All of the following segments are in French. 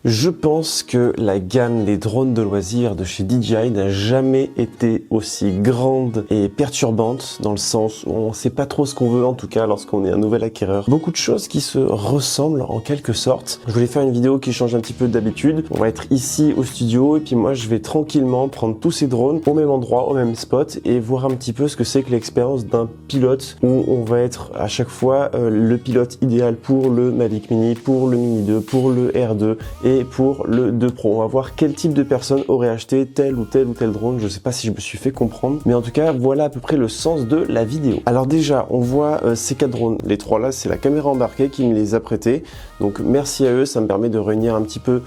Je pense que la gamme des drones de loisirs de chez DJI n'a jamais été aussi grande et perturbante, dans le sens où on ne sait pas trop ce qu'on veut, en tout cas lorsqu'on est un nouvel acquéreur. Beaucoup de choses qui se ressemblent en quelque sorte. Je voulais faire une vidéo qui change un petit peu d'habitude. On va être ici au studio et puis moi je vais tranquillement prendre tous ces drones au même endroit, au même spot et voir un petit peu ce que c'est que l'expérience d'un pilote où on va être à chaque fois le pilote idéal pour le Mavic Mini, pour le Mini 2, pour le R2 et pour le 2 Pro. On va voir quel type de personne aurait acheté tel ou tel drone. Je sais pas si je me suis fait comprendre, mais en tout cas voilà à peu près le sens de la vidéo. Alors déjà on voit ces 4 drones, les 3 là c'est la caméra embarquée qui me les a prêtés, donc merci à eux, ça me permet de réunir un petit peu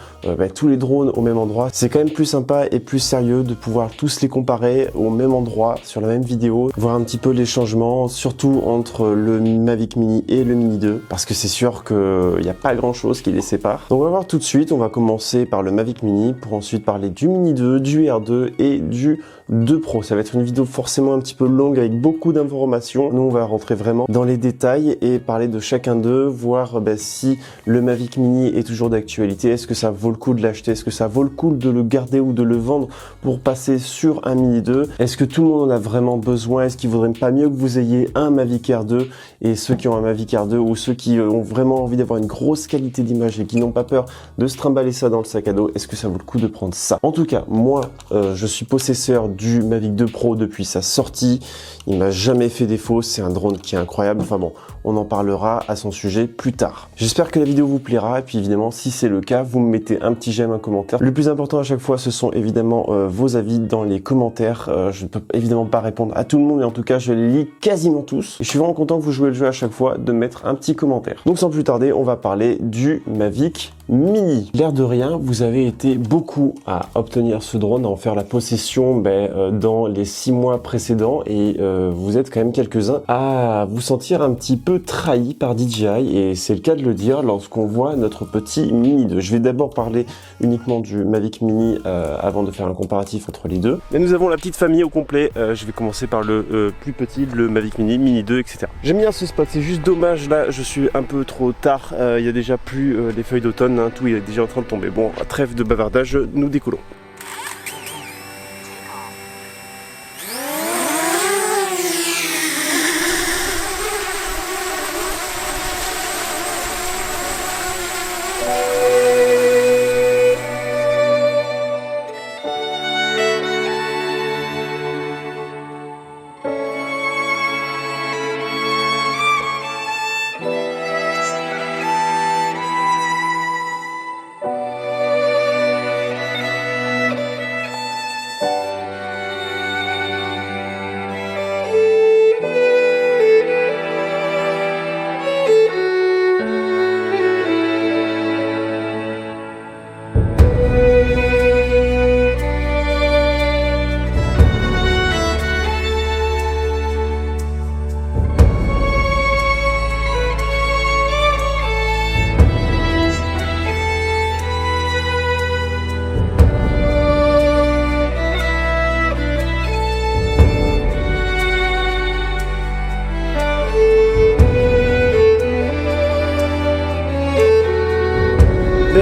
tous les drones au même endroit. C'est quand même plus sympa et plus sérieux de pouvoir tous les comparer au même endroit sur la même vidéo, voir un petit peu les changements, surtout entre le Mavic Mini et le Mini 2, parce que c'est sûr qu'il n'y a pas grand chose qui les sépare. Donc on va voir tout de suite, on va commencer par le Mavic Mini pour ensuite parler du Mini 2, du R2 et du 2 Pro. Ça va être une vidéo forcément un petit peu longue avec beaucoup d'informations. Nous on va rentrer vraiment dans les détails et parler de chacun d'eux, voir si le Mavic Mini est toujours d'actualité, est-ce que ça vaut le coup de l'acheter, est-ce que ça vaut le coup de le garder ou de le vendre pour passer sur un Mini 2, est-ce que tout le monde en a vraiment besoin, est-ce qu'il vaudrait pas mieux que vous ayez un Mavic R2, et ceux qui ont un Mavic R2 ou ceux qui ont vraiment envie d'avoir une grosse qualité d'image et qui n'ont pas peur de se trimballer ça dans le sac à dos, est-ce que ça vaut le coup de prendre ça? En tout cas, moi, je suis possesseur du Mavic 2 Pro depuis sa sortie, il m'a jamais fait défaut, c'est un drone qui est incroyable, enfin bon, on en parlera à son sujet plus tard. J'espère que la vidéo vous plaira, et puis évidemment, si c'est le cas, vous me mettez un petit j'aime, un commentaire. Le plus important à chaque fois, ce sont évidemment vos avis dans les commentaires. Je ne peux évidemment pas répondre à tout le monde, mais en tout cas, je les lis quasiment tous. Et je suis vraiment content que vous jouez le jeu à chaque fois, de mettre un petit commentaire. Donc sans plus tarder, on va parler du Mavic Mini. L'air de rien, vous avez été beaucoup à obtenir ce drone, à en faire la possession dans les 6 mois précédents, et vous êtes quand même quelques-uns à vous sentir un petit peu trahi par DJI, et c'est le cas de le dire lorsqu'on voit notre petit Mini 2. Je vais d'abord parler uniquement du Mavic Mini avant de faire un comparatif entre les deux. Et nous avons la petite famille au complet. Je vais commencer par le plus petit, le Mavic Mini, Mini 2, etc. J'aime bien ce spot, c'est juste dommage, là je suis un peu trop tard, il y a déjà plus les feuilles d'automne, hein, tout est déjà en train de tomber. Bon, trêve de bavardage, nous décollons.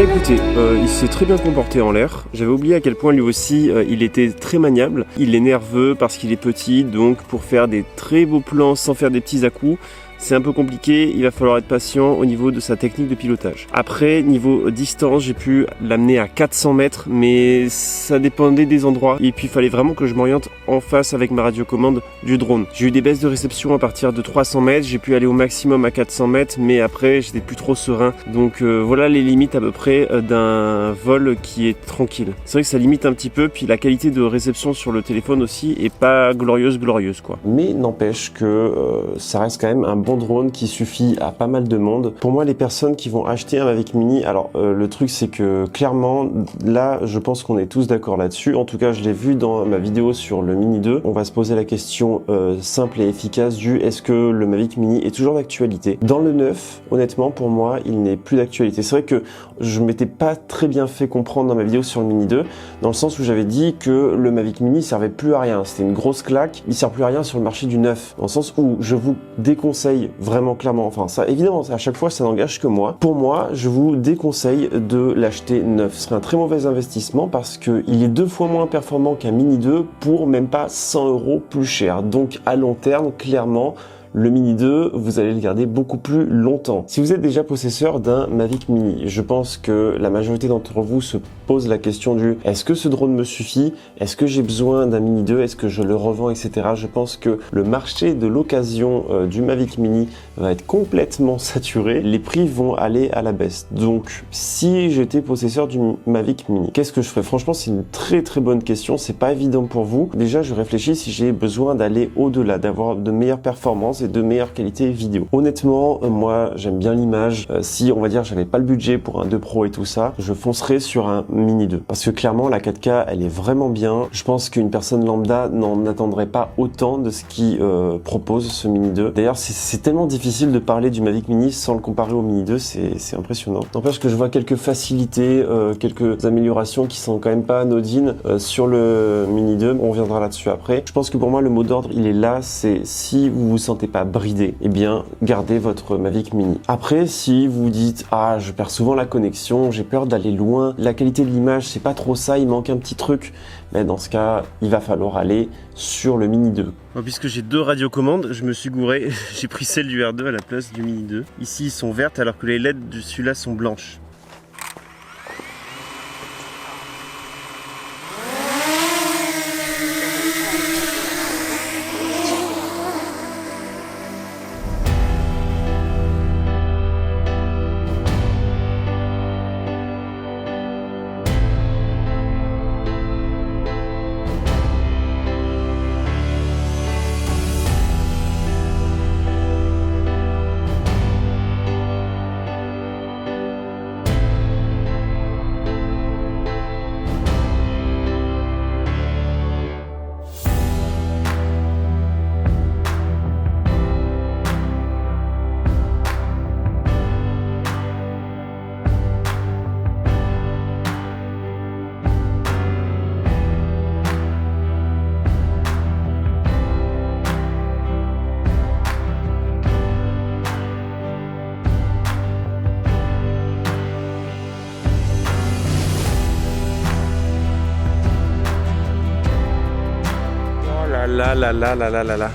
Écoutez, il s'est très bien comporté en l'air. J'avais oublié à quel point lui aussi il était très maniable. Il est nerveux parce qu'il est petit, donc pour faire des très beaux plans sans faire des petits à-coups, c'est un peu compliqué, il va falloir être patient au niveau de sa technique de pilotage. Après, niveau distance, j'ai pu l'amener à 400 mètres, mais ça dépendait des endroits. Et puis, il fallait vraiment que je m'oriente en face avec ma radiocommande du drone. J'ai eu des baisses de réception à partir de 300 mètres, j'ai pu aller au maximum à 400 mètres, mais après, j'étais plus trop serein. Donc voilà les limites à peu près d'un vol qui est tranquille. C'est vrai que ça limite un petit peu, puis la qualité de réception sur le téléphone aussi est pas glorieuse quoi. Mais n'empêche que ça reste quand même un bon drone qui suffit à pas mal de monde. Pour moi, les personnes qui vont acheter un Mavic Mini, alors le truc c'est que clairement, là je pense qu'on est tous d'accord là-dessus. En tout cas, je l'ai vu dans ma vidéo sur le Mini 2. On va se poser la question simple et efficace du est-ce que le Mavic Mini est toujours d'actualité? Dans le neuf, honnêtement, pour moi, il n'est plus d'actualité. C'est vrai que je m'étais pas très bien fait comprendre dans ma vidéo sur le Mini 2, dans le sens où j'avais dit que le Mavic Mini servait plus à rien. C'était une grosse claque, il sert plus à rien sur le marché du neuf. Dans le sens où je vous déconseille déconseille vraiment clairement, enfin ça évidemment à chaque fois ça n'engage que moi. Pour moi, je vous déconseille de l'acheter neuf. Ce serait un très mauvais investissement parce qu'il est 2 fois moins performant qu'un Mini 2 pour même pas 100 € plus cher. Donc à long terme, clairement, le Mini 2, vous allez le garder beaucoup plus longtemps. Si vous êtes déjà possesseur d'un Mavic Mini, je pense que la majorité d'entre vous se pose la question du est-ce que ce drone me suffit? Est-ce que j'ai besoin d'un Mini 2? Est-ce que je le revends, etc. Je pense que le marché de l'occasion du Mavic Mini va être complètement saturé. Les prix vont aller à la baisse. Donc, si j'étais possesseur du Mavic Mini, qu'est-ce que je ferais? Franchement, c'est une très très bonne question. C'est pas évident pour vous. Déjà, je réfléchis si j'ai besoin d'aller au-delà, d'avoir de meilleures performances et de meilleure qualité vidéo. Honnêtement, moi j'aime bien l'image. Si on va dire j'avais pas le budget pour un 2 Pro et tout ça, je foncerais sur un Mini 2. Parce que clairement la 4K elle est vraiment bien. Je pense qu'une personne lambda n'en attendrait pas autant de ce qui propose ce Mini 2. D'ailleurs c'est tellement difficile de parler du Mavic Mini sans le comparer au Mini 2, c'est impressionnant. N'empêche que je vois quelques facilités, quelques améliorations qui sont quand même pas anodines sur le Mini 2. On reviendra là-dessus après. Je pense que pour moi le mot d'ordre il est là, c'est si vous vous sentez pas bridé, eh bien gardez votre Mavic Mini. Après, si vous dites ah je perds souvent la connexion, j'ai peur d'aller loin, la qualité de l'image c'est pas trop ça, il manque un petit truc, mais dans ce cas il va falloir aller sur le Mini 2. Bon, puisque j'ai 2 radiocommandes, je me suis gouré, j'ai pris celle du R2 à la place du Mini 2. Ici ils sont vertes alors que les LED de celui-là sont blanches.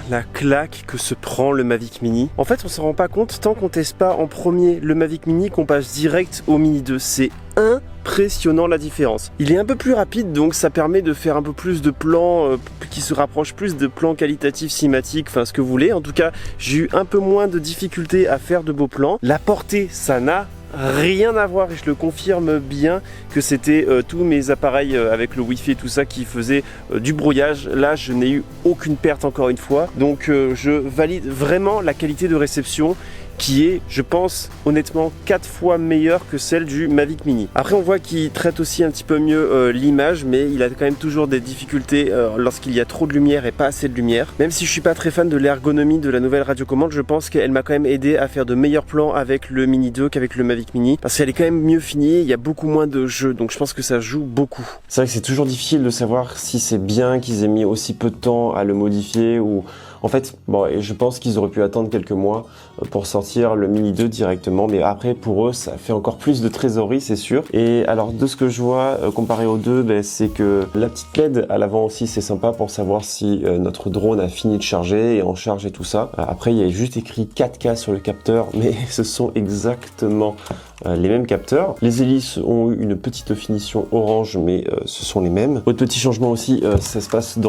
La claque que se prend le Mavic Mini. En fait, on s'en rend pas compte tant qu'on teste pas en premier le Mavic Mini qu'on passe direct au Mini 2. C'est impressionnant la différence. Il est un peu plus rapide, donc ça permet de faire un peu plus de plans qui se rapprochent plus de plans qualitatifs, cinématiques, enfin ce que vous voulez. En tout cas, j'ai eu un peu moins de difficultés à faire de beaux plans. La portée, ça n'a rien à voir et je le confirme bien que c'était tous mes appareils avec le Wi-Fi et tout ça qui faisaient du brouillage. Là je n'ai eu aucune perte encore une fois, donc je valide vraiment la qualité de réception qui est, je pense, honnêtement 4 fois meilleure que celle du Mavic Mini. Après on voit qu'il traite aussi un petit peu mieux l'image, mais il a quand même toujours des difficultés lorsqu'il y a trop de lumière et pas assez de lumière. Même si je suis pas très fan de l'ergonomie de la nouvelle radiocommande, je pense qu'elle m'a quand même aidé à faire de meilleurs plans avec le Mini 2 qu'avec le Mavic Mini, parce qu'elle est quand même mieux finie, il y a beaucoup moins de jeux, donc je pense que ça joue beaucoup. C'est vrai que c'est toujours difficile de savoir si c'est bien qu'ils aient mis aussi peu de temps à le modifier ou... En fait, bon, et je pense qu'ils auraient pu attendre quelques mois pour sortir le Mini 2 directement, mais après pour eux ça fait encore plus de trésorerie, c'est sûr. Et alors de ce que je vois comparé aux deux, c'est que la petite LED à l'avant aussi c'est sympa pour savoir si notre drone a fini de charger et en charge et tout ça. Après il y a juste écrit 4K sur le capteur, mais ce sont exactement les mêmes capteurs. Les hélices ont eu une petite finition orange, mais ce sont les mêmes. Autre petit changement aussi, ça se passe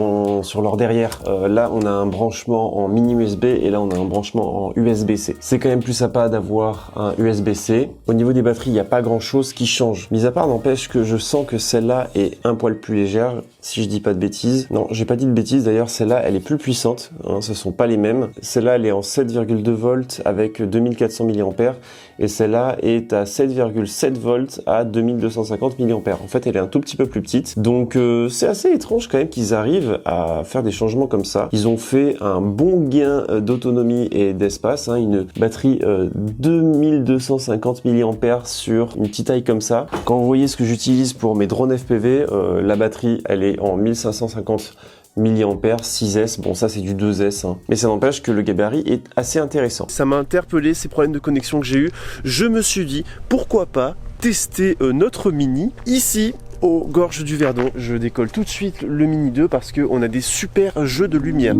sur leur derrière. Là on a un branchement en mini USB et là on a un branchement en USB-C. C'est quand même plus sympa d'avoir un USB-C. Au niveau des batteries, il n'y a pas grand chose qui change. Mis à part, n'empêche que je sens que celle-là est un poil plus légère, si je dis pas de bêtises. Non, j'ai pas dit de bêtises, d'ailleurs celle-là elle est plus puissante, hein, ce sont pas les mêmes. Celle-là elle est en 7,2 volts avec 2400 mAh et celle-là est à 7,7 volts à 2250 mAh. En fait elle est un tout petit peu plus petite, donc c'est assez étrange quand même qu'ils arrivent à faire des changements comme ça. Ils ont fait un bon gain d'autonomie et d'espace, hein, une batterie 2250 mAh sur une petite taille comme ça. Quand vous voyez ce que j'utilise pour mes drones FPV, la batterie elle est en 1550 mAh, 6S, bon ça c'est du 2S, hein. Mais ça n'empêche que le gabarit est assez intéressant. Ça m'a interpellé ces problèmes de connexion que j'ai eu. Je me suis dit, pourquoi pas tester notre Mini ici aux Gorges du Verdon. Je décolle tout de suite le Mini 2 parce qu'on a des super jeux de lumière.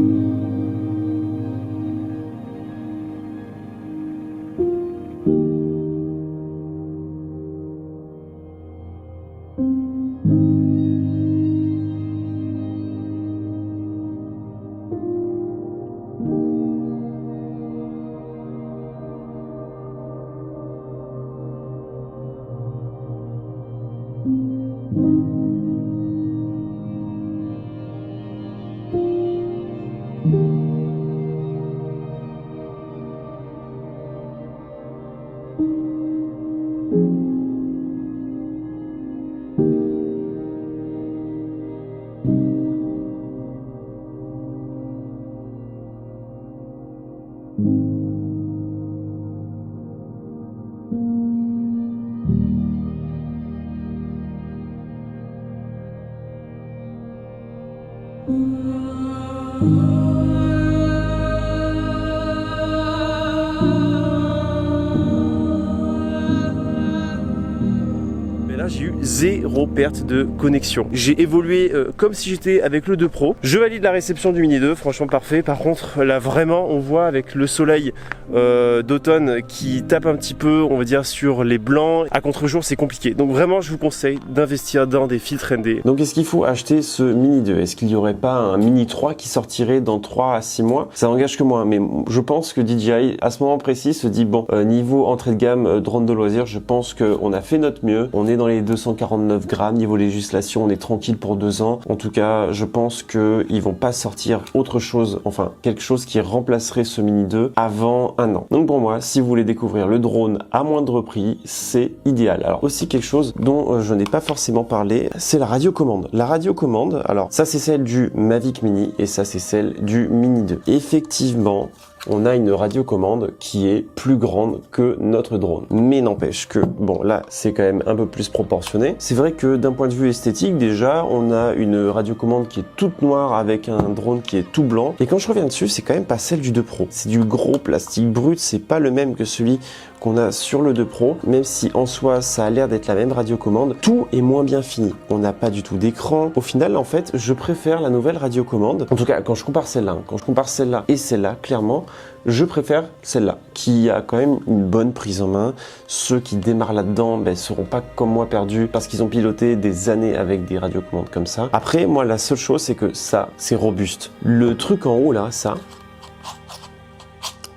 Mais là j'ai eu zéro perte de connexion. J'ai évolué comme si j'étais avec le 2 Pro. Je valide la réception du Mini 2, franchement parfait. Par contre là vraiment on voit avec le soleil d'automne qui tape un petit peu, on va dire, sur les blancs. À contre-jour c'est compliqué. Donc vraiment je vous conseille d'investir dans des filtres ND. Donc est-ce qu'il faut acheter ce Mini 2? Est-ce qu'il n'y aurait pas un Mini 3 qui sortirait dans 3 à 6 mois? Ça n'engage que moi, mais je pense que DJI à ce moment précis se dit bon, niveau entrée de gamme drone de loisirs, je pense qu'on a fait notre mieux. On est dans les 249 grammes, niveau législation, on est tranquille pour 2 ans. En tout cas, je pense qu'ils vont pas sortir autre chose, enfin quelque chose qui remplacerait ce Mini 2 avant un an. Donc pour moi, si vous voulez découvrir le drone à moindre prix, c'est idéal. Alors aussi quelque chose dont je n'ai pas forcément parlé, c'est la radiocommande. La radiocommande, alors ça c'est celle du Mavic Mini et ça c'est celle du Mini 2. Effectivement, on a une radiocommande qui est plus grande que notre drone. Mais n'empêche que, bon là c'est quand même un peu plus proportionné. C'est vrai que d'un point de vue esthétique déjà, on a une radiocommande qui est toute noire avec un drone qui est tout blanc. Et quand je reviens dessus, c'est quand même pas celle du 2 Pro. C'est du gros plastique brut, c'est pas le même que celui qu'on a sur le 2 Pro, même si en soi ça a l'air d'être la même radiocommande, tout est moins bien fini. On n'a pas du tout d'écran. Au final, en fait, je préfère la nouvelle radiocommande. En tout cas, quand je compare celle-là, quand je compare celle-là et celle-là, clairement, je préfère celle-là, qui a quand même une bonne prise en main. Ceux qui démarrent là-dedans, ben, seront pas comme moi perdus parce qu'ils ont piloté des années avec des radiocommandes comme ça. Après, moi, la seule chose, c'est que ça, c'est robuste. Le truc en haut, là, ça,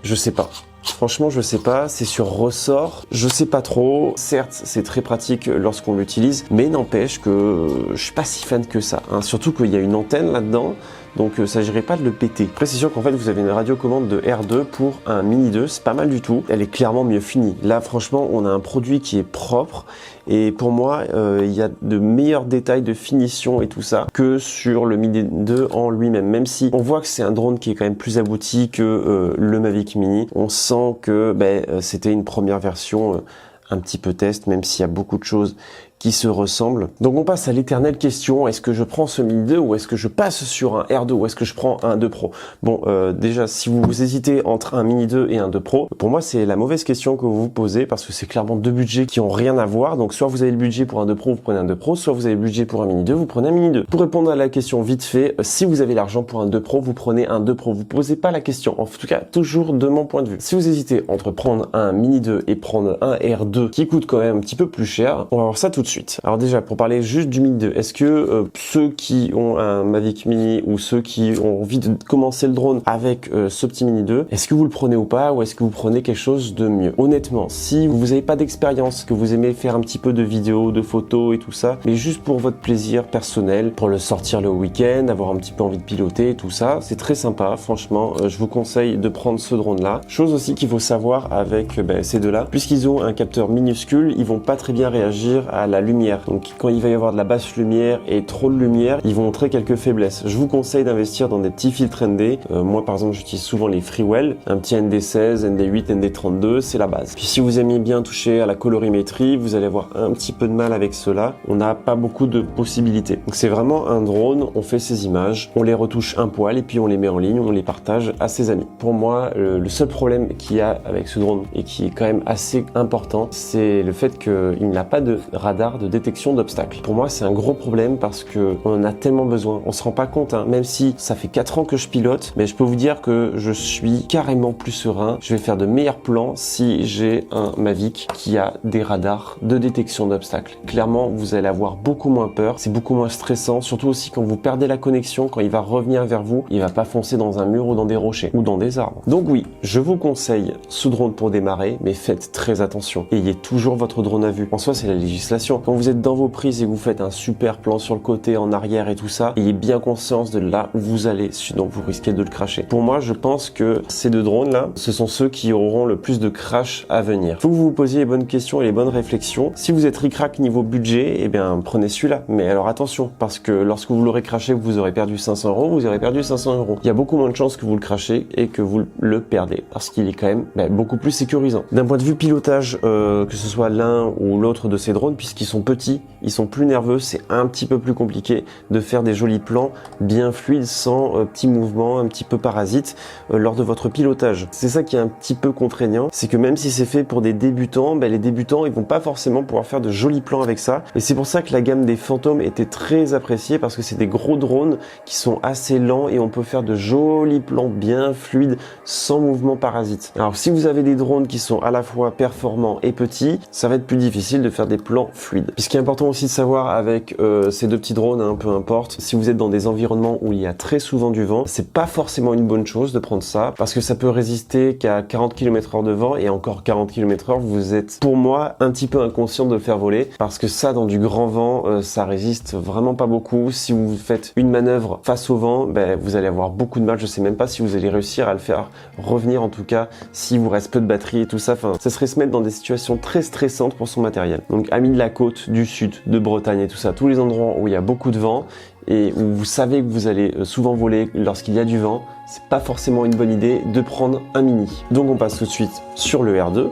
je sais pas. Franchement, je sais pas, c'est sur ressort, je sais pas trop. Certes, c'est très pratique lorsqu'on l'utilise, mais n'empêche que je suis pas si fan que ça, hein. Surtout qu'il y a une antenne là-dedans, donc il s'agirait pas de le péter. Après, c'est sûr qu'en fait, vous avez une radiocommande de R2 pour un Mini 2, c'est pas mal du tout. Elle est clairement mieux finie. Là, franchement, on a un produit qui est propre. Et pour moi, il y a de meilleurs détails de finition et tout ça que sur le Mini 2 en lui-même. Même si on voit que c'est un drone qui est quand même plus abouti que le Mavic Mini. On sent que c'était une première version un petit peu test, même s'il y a beaucoup de choses qui se ressemblent. Donc on passe à l'éternelle question, est-ce que je prends ce Mini 2 ou est-ce que je passe sur un R2 ou est-ce que je prends un 2 Pro? Bon, déjà, si vous hésitez entre un Mini 2 et un 2 Pro, pour moi, c'est la mauvaise question que vous vous posez parce que c'est clairement deux budgets qui ont rien à voir. Donc soit vous avez le budget pour un 2 Pro, vous prenez un 2 Pro, soit vous avez le budget pour un Mini 2, vous prenez un Mini 2. Pour répondre à la question vite fait, si vous avez l'argent pour un 2 Pro, vous prenez un 2 Pro. Vous posez pas la question, en tout cas, toujours de mon point de vue. Si vous hésitez entre prendre un Mini 2 et prendre un R2 qui coûte quand même un petit peu plus cher, on va voir ça tout de suite. Alors déjà, pour parler juste du Mini 2, est-ce que ceux qui ont un Mavic Mini ou ceux qui ont envie de commencer le drone avec ce petit Mini 2, est-ce que vous le prenez ou pas, ou est-ce que vous prenez quelque chose de mieux? Honnêtement, si vous n'avez pas d'expérience, que vous aimez faire un petit peu de vidéos, de photos et tout ça, mais juste pour votre plaisir personnel, pour le sortir le week-end, avoir un petit peu envie de piloter et tout ça, c'est très sympa, franchement, je vous conseille de prendre ce drone-là. Chose aussi qu'il faut savoir avec ces deux-là, puisqu'ils ont un capteur minuscule, ils vont pas très bien réagir à la la lumière. Donc quand il va y avoir de la basse lumière et trop de lumière, ils vont montrer quelques faiblesses. Je vous conseille d'investir dans des petits filtres ND. Moi par exemple j'utilise souvent les Freewell, un petit ND16, ND8, ND32, c'est la base. Puis si vous aimez bien toucher à la colorimétrie, vous allez avoir un petit peu de mal avec cela. On n'a pas beaucoup de possibilités. Donc c'est vraiment un drone, on fait ses images, on les retouche un poil et puis on les met en ligne, on les partage à ses amis. Pour moi, le seul problème qu'il y a avec ce drone et qui est quand même assez important, c'est le fait qu'il n'a pas de radar de détection d'obstacles. Pour moi, c'est un gros problème parce que on en a tellement besoin. On se rend pas compte, hein, même si ça fait 4 ans que je pilote, mais je peux vous dire que je suis carrément plus serein. Je vais faire de meilleurs plans si j'ai un Mavic qui a des radars de détection d'obstacles. Clairement, vous allez avoir beaucoup moins peur, c'est beaucoup moins stressant, surtout aussi quand vous perdez la connexion, quand il va revenir vers vous, il va pas foncer dans un mur ou dans des rochers ou dans des arbres. Donc oui, je vous conseille ce drone pour démarrer, mais faites très attention. Ayez toujours votre drone à vue. En soi, c'est la législation. Quand vous êtes dans vos prises et que vous faites un super plan sur le côté, en arrière et tout ça, ayez bien conscience de là où vous allez, sinon vous risquez de le crasher. Pour moi, je pense que ces deux drones là, ce sont ceux qui auront le plus de crash à venir. Faut que vous vous posiez les bonnes questions et les bonnes réflexions. Si vous êtes ric-rac niveau budget, eh bien prenez celui-là. Mais alors attention, parce que lorsque vous l'aurez craché, vous aurez perdu 500 €, vous aurez perdu 500 €. Il y a beaucoup moins de chances que vous le crachez et que vous le perdez, parce qu'il est quand même beaucoup plus sécurisant. D'un point de vue pilotage, que ce soit l'un ou l'autre de ces drones, puisqu'ils sont petits, ils sont plus nerveux, c'est un petit peu plus compliqué de faire des jolis plans bien fluides sans petits mouvements un petit peu parasites lors de votre pilotage. C'est ça qui est un petit peu contraignant, c'est que même si c'est fait pour des débutants, les débutants ils vont pas forcément pouvoir faire de jolis plans avec ça. Et c'est pour ça que la gamme des Phantom était très appréciée, parce que c'est des gros drones qui sont assez lents et on peut faire de jolis plans bien fluides sans mouvement parasite. Alors si vous avez des drones qui sont à la fois performants et petits, ça va être plus difficile de faire des plans fluides. Puis ce qui est important aussi de savoir avec ces deux petits drones, hein, peu importe, si vous êtes dans des environnements où il y a très souvent du vent, c'est pas forcément une bonne chose de prendre ça, parce que ça peut résister qu'à 40 km/h de vent, et encore 40 km/h, vous êtes pour moi un petit peu inconscient de le faire voler, parce que ça dans du grand vent, ça résiste vraiment pas beaucoup. Si vous faites une manœuvre face au vent, vous allez avoir beaucoup de mal. Je sais même pas si vous allez réussir à le faire revenir, en tout cas si vous reste peu de batterie et tout ça. Enfin, ça serait se mettre dans des situations très stressantes pour son matériel. Donc amis de la côte, du sud, de Bretagne et tout ça, tous les endroits où il y a beaucoup de vent et où vous savez que vous allez souvent voler lorsqu'il y a du vent, c'est pas forcément une bonne idée de prendre un mini. Donc on passe tout de suite sur le R2.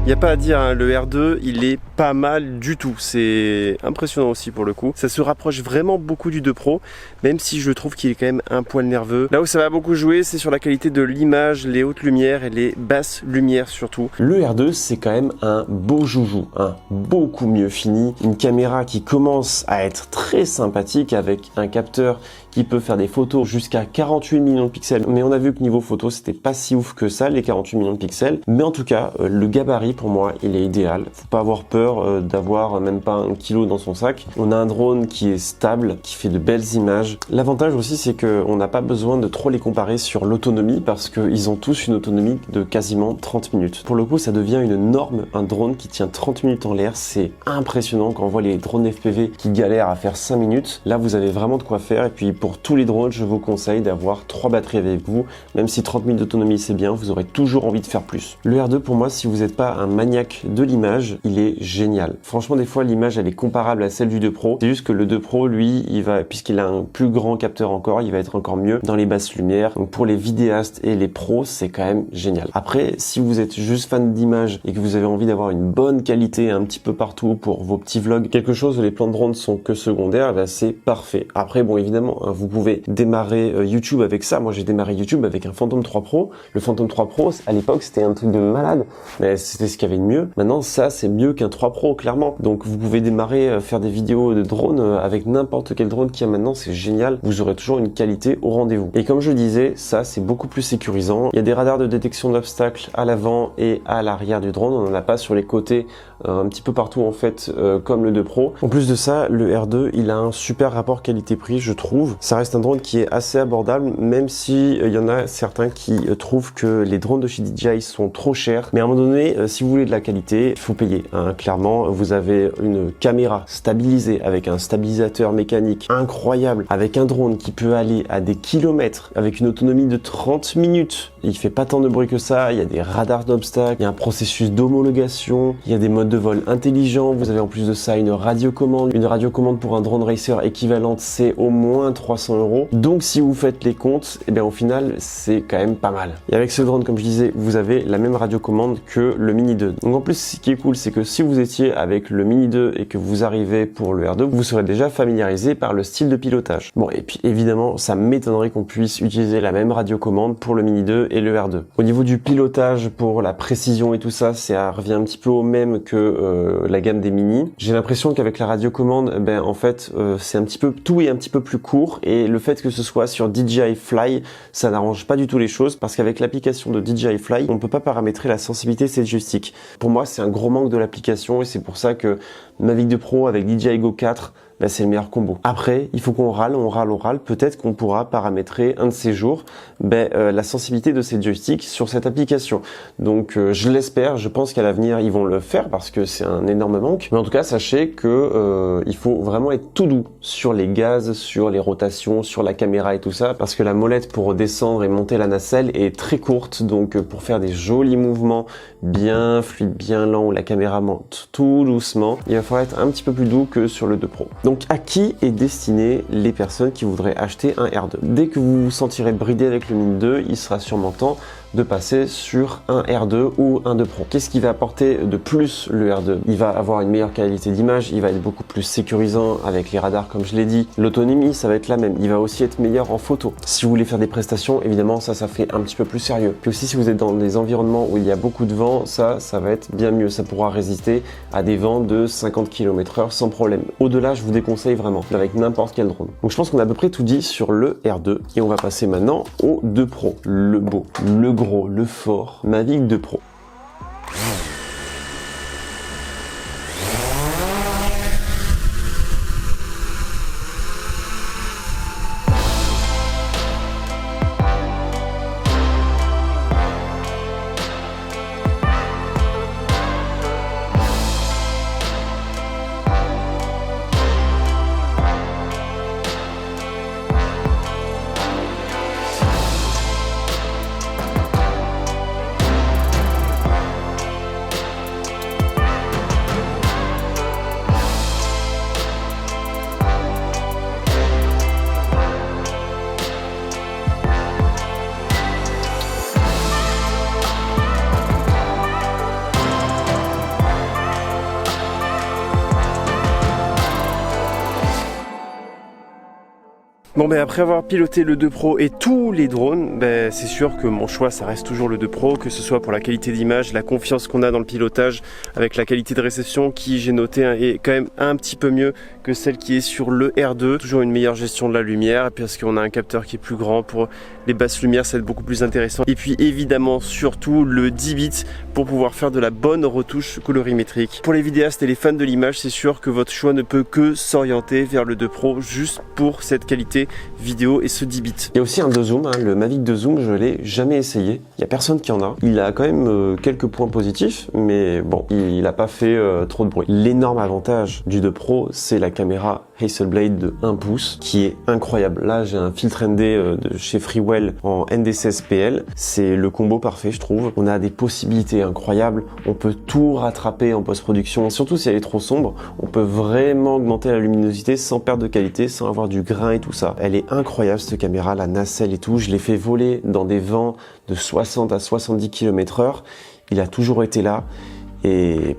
Il n'y a pas à dire, hein, le R2 il est pas mal du tout, c'est impressionnant aussi pour le coup. Ça se rapproche vraiment beaucoup du 2 Pro, même si je trouve qu'il est quand même un poil nerveux. Là où ça va beaucoup jouer, c'est sur la qualité de l'image, les hautes lumières et les basses lumières surtout. Le R2 c'est quand même un beau joujou, hein, beaucoup mieux fini. Une caméra qui commence à être très sympathique avec un capteur qui peut faire des photos jusqu'à 48 millions de pixels. Mais on a vu que niveau photo, c'était pas si ouf que ça, les 48 millions de pixels. Mais en tout cas, le gabarit, pour moi, il est idéal. Faut pas avoir peur d'avoir même pas 1 kilo dans son sac. On a un drone qui est stable, qui fait de belles images. L'avantage aussi, c'est qu'on n'a pas besoin de trop les comparer sur l'autonomie, parce qu'ils ont tous une autonomie de quasiment 30 minutes. Pour le coup, ça devient une norme. Un drone qui tient 30 minutes en l'air, c'est impressionnant quand on voit les drones FPV qui galèrent à faire 5 minutes. Là, vous avez vraiment de quoi faire. Et puis, pour tous les drones, je vous conseille d'avoir 3 batteries avec vous. Même si 30 minutes d'autonomie c'est bien, vous aurez toujours envie de faire plus. Le R2 pour moi, si vous n'êtes pas un maniaque de l'image, il est génial. Franchement, des fois l'image elle est comparable à celle du 2 Pro. C'est juste que le 2 Pro, lui, puisqu'il a un plus grand capteur encore, il va être encore mieux dans les basses lumières. Donc pour les vidéastes et les pros, c'est quand même génial. Après, si vous êtes juste fan d'image et que vous avez envie d'avoir une bonne qualité un petit peu partout pour vos petits vlogs, quelque chose où les plans de drone sont que secondaires, ben c'est parfait. Après, bon, évidemment, hein, vous pouvez démarrer YouTube avec ça. Moi, j'ai démarré YouTube avec un Phantom 3 Pro. Le Phantom 3 Pro, à l'époque, c'était un truc de malade, mais c'était ce qu'il y avait de mieux. Maintenant, ça, c'est mieux qu'un 3 Pro, clairement. Donc, vous pouvez démarrer, faire des vidéos de drone avec n'importe quel drone qu'il y a maintenant, c'est génial. Vous aurez toujours une qualité au rendez-vous. Et comme je disais, ça, c'est beaucoup plus sécurisant. Il y a des radars de détection d'obstacles à l'avant et à l'arrière du drone. On n'en a pas sur les côtés, un petit peu partout en fait, comme le 2 Pro. En plus de ça, le R2, il a un super rapport qualité-prix, je trouve. Ça reste un drone qui est assez abordable, même si il y en a certains qui trouvent que les drones de chez DJI sont trop chers. Mais à un moment donné, si vous voulez de la qualité, il faut payer. Hein. Clairement, vous avez une caméra stabilisée avec un stabilisateur mécanique incroyable, avec un drone qui peut aller à des kilomètres, avec une autonomie de 30 minutes. Il fait pas tant de bruit que ça, il y a des radars d'obstacles, il y a un processus d'homologation, il y a des modes de vol intelligents, vous avez en plus de ça une radiocommande. Une radiocommande pour un drone racer équivalente, c'est au moins 300 €. Donc si vous faites les comptes, et bien au final, c'est quand même pas mal. Et avec ce drone, comme je disais, vous avez la même radiocommande que le Mini 2. Donc en plus, ce qui est cool, c'est que si vous étiez avec le Mini 2 et que vous arrivez pour le R2, vous serez déjà familiarisé par le style de pilotage. Bon, et puis évidemment, ça m'étonnerait qu'on puisse utiliser la même radiocommande pour le Mini 2 et le R2. Au niveau du pilotage, pour la précision et tout ça, ça revient un petit peu au même que la gamme des Mini. J'ai l'impression qu'avec la radiocommande, en fait, c'est un petit peu, tout est un petit peu plus court, et le fait que ce soit sur DJI Fly, ça n'arrange pas du tout les choses, parce qu'avec l'application de DJI Fly, on peut pas paramétrer la sensibilité de cette joystick. Pour moi, c'est un gros manque de l'application, et c'est pour ça que Mavic 2 Pro avec DJI Go 4, c'est le meilleur combo. Après, il faut qu'on râle. Peut-être qu'on pourra paramétrer un de ces jours la sensibilité de ces joysticks sur cette application. Donc je l'espère, je pense qu'à l'avenir ils vont le faire parce que c'est un énorme manque. Mais en tout cas, sachez que il faut vraiment être tout doux sur les gaz, sur les rotations, sur la caméra et tout ça, parce que la molette pour descendre et monter la nacelle est très courte. Donc pour faire des jolis mouvements bien fluides, bien lents, où la caméra monte tout doucement, il va falloir être un petit peu plus doux que sur le 2 Pro. Donc à qui est destiné les personnes qui voudraient acheter un R2? Dès que vous vous sentirez bridé avec le Mini 2, il sera sûrement temps de passer sur un R2 ou un 2 Pro. Qu'est-ce qui va apporter de plus le R2? Il va avoir une meilleure qualité d'image, il va être beaucoup plus sécurisant avec les radars comme je l'ai dit. L'autonomie, ça va être la même. Il va aussi être meilleur en photo. Si vous voulez faire des prestations, évidemment, ça fait un petit peu plus sérieux. Puis aussi, si vous êtes dans des environnements où il y a beaucoup de vent, ça va être bien mieux. Ça pourra résister à des vents de 50 km/h sans problème. Au-delà, je vous déconseille vraiment avec n'importe quel drone. Donc je pense qu'on a à peu près tout dit sur le R2 et on va passer maintenant au 2 Pro. Le beau, le gros, le fort Mavic 2 Pro. Bon après avoir piloté le 2 Pro et tous les drones, c'est sûr que mon choix ça reste toujours le 2 Pro, que ce soit pour la qualité d'image, la confiance qu'on a dans le pilotage, avec la qualité de réception qui j'ai noté est quand même un petit peu mieux que celle qui est sur le R2. Toujours une meilleure gestion de la lumière parce qu'on a un capteur qui est plus grand pour les basses lumières, ça va être beaucoup plus intéressant. Et puis évidemment surtout le 10 bits pour pouvoir faire de la bonne retouche colorimétrique. Pour les vidéastes et les fans de l'image, c'est sûr que votre choix ne peut que s'orienter vers le 2 Pro juste pour cette qualité côté vidéo et ce 10 bits. Il y a aussi un 2 zoom, le Mavic 2 zoom, je l'ai jamais essayé. Il y a personne qui en a. Il a quand même quelques points positifs, mais bon, il a pas fait trop de bruit. L'énorme avantage du 2 Pro, c'est la caméra Hasselblad de 1 pouce qui est incroyable. Là, j'ai un filtre ND de chez Freewell en ND16PL. C'est le combo parfait, je trouve. On a des possibilités incroyables. On peut tout rattraper en post-production, surtout si elle est trop sombre. On peut vraiment augmenter la luminosité sans perdre de qualité, sans avoir du grain et tout ça. Elle est incroyable cette caméra, la nacelle et tout. Je l'ai fait voler dans des vents de 60 à 70 km/h. Il a toujours été là et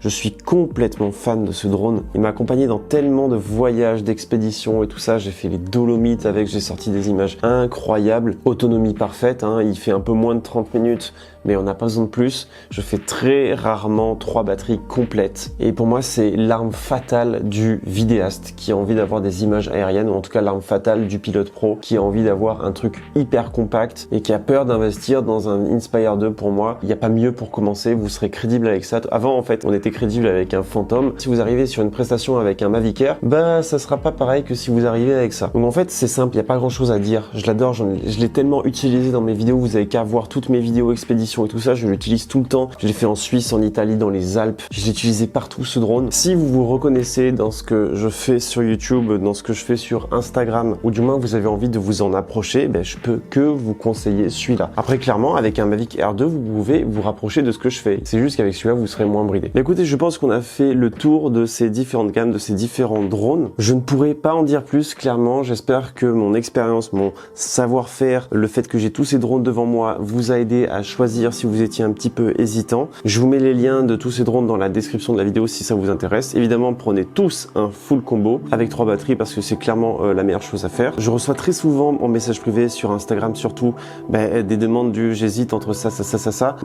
je suis complètement fan de ce drone. Il m'a accompagné dans tellement de voyages, d'expéditions et tout ça. J'ai fait les Dolomites avec, j'ai sorti des images incroyables. Autonomie parfaite, il fait un peu moins de 30 minutes, mais on n'a pas besoin de plus. Je fais très rarement 3 batteries complètes. Et pour moi, c'est l'arme fatale du vidéaste qui a envie d'avoir des images aériennes, ou en tout cas l'arme fatale du pilote pro qui a envie d'avoir un truc hyper compact et qui a peur d'investir dans un Inspire 2. Pour moi, il n'y a pas mieux pour commencer. Vous serez crédible avec ça. Avant, en fait, on était crédible avec un Phantom. Si vous arrivez sur une prestation avec un Mavic Air, ça sera pas pareil que si vous arrivez avec ça. Donc en fait, c'est simple, il n'y a pas grand chose à dire. Je l'adore, je l'ai tellement utilisé dans mes vidéos. Vous avez qu'à voir toutes mes vidéos expéditions et tout ça. Je l'utilise tout le temps. Je l'ai fait en Suisse, en Italie, dans les Alpes. Je l'ai utilisé partout, ce drone. Si vous vous reconnaissez dans ce que je fais sur YouTube, dans ce que je fais sur Instagram, ou du moins vous avez envie de vous en approcher, je peux que vous conseiller celui-là. Après, clairement, avec un Mavic Air 2, vous pouvez vous rapprocher de ce que je fais. C'est juste qu'avec celui-là, vous serez moins bridé. Mais écoutez, je pense qu'on a fait le tour de ces différentes gammes, de ces différents drones. Je ne pourrais pas en dire plus, clairement. J'espère que mon expérience, mon savoir-faire, le fait que j'ai tous ces drones devant moi vous a aidé à choisir si vous étiez un petit peu hésitant. Je vous mets les liens de tous ces drones dans la description de la vidéo si ça vous intéresse. Évidemment, prenez tous un full combo avec 3 batteries parce que c'est clairement la meilleure chose à faire. Je reçois très souvent en message privé sur Instagram surtout des demandes du j'hésite entre ça.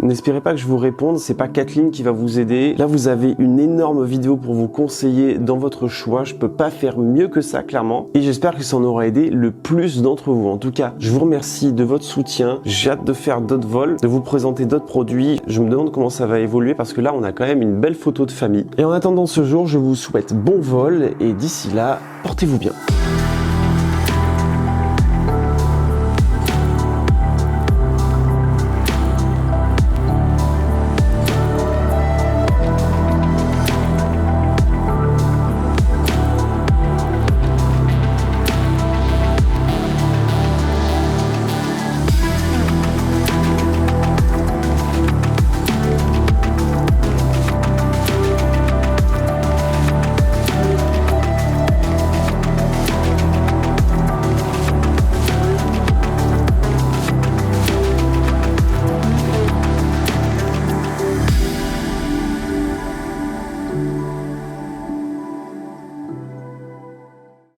N'espérez pas que je vous réponde, c'est pas Kathleen qui va vous aider. Là, vous avez une énorme vidéo pour vous conseiller dans votre choix. Je peux pas faire mieux que ça, clairement. Et j'espère que ça en aura aidé le plus d'entre vous. En tout cas, je vous remercie de votre soutien. J'ai hâte de faire d'autres vols, de vous présenter d'autres produits. Je me demande comment ça va évoluer parce que là, on a quand même une belle photo de famille. Et en attendant ce jour, je vous souhaite bon vol et d'ici là, portez-vous bien.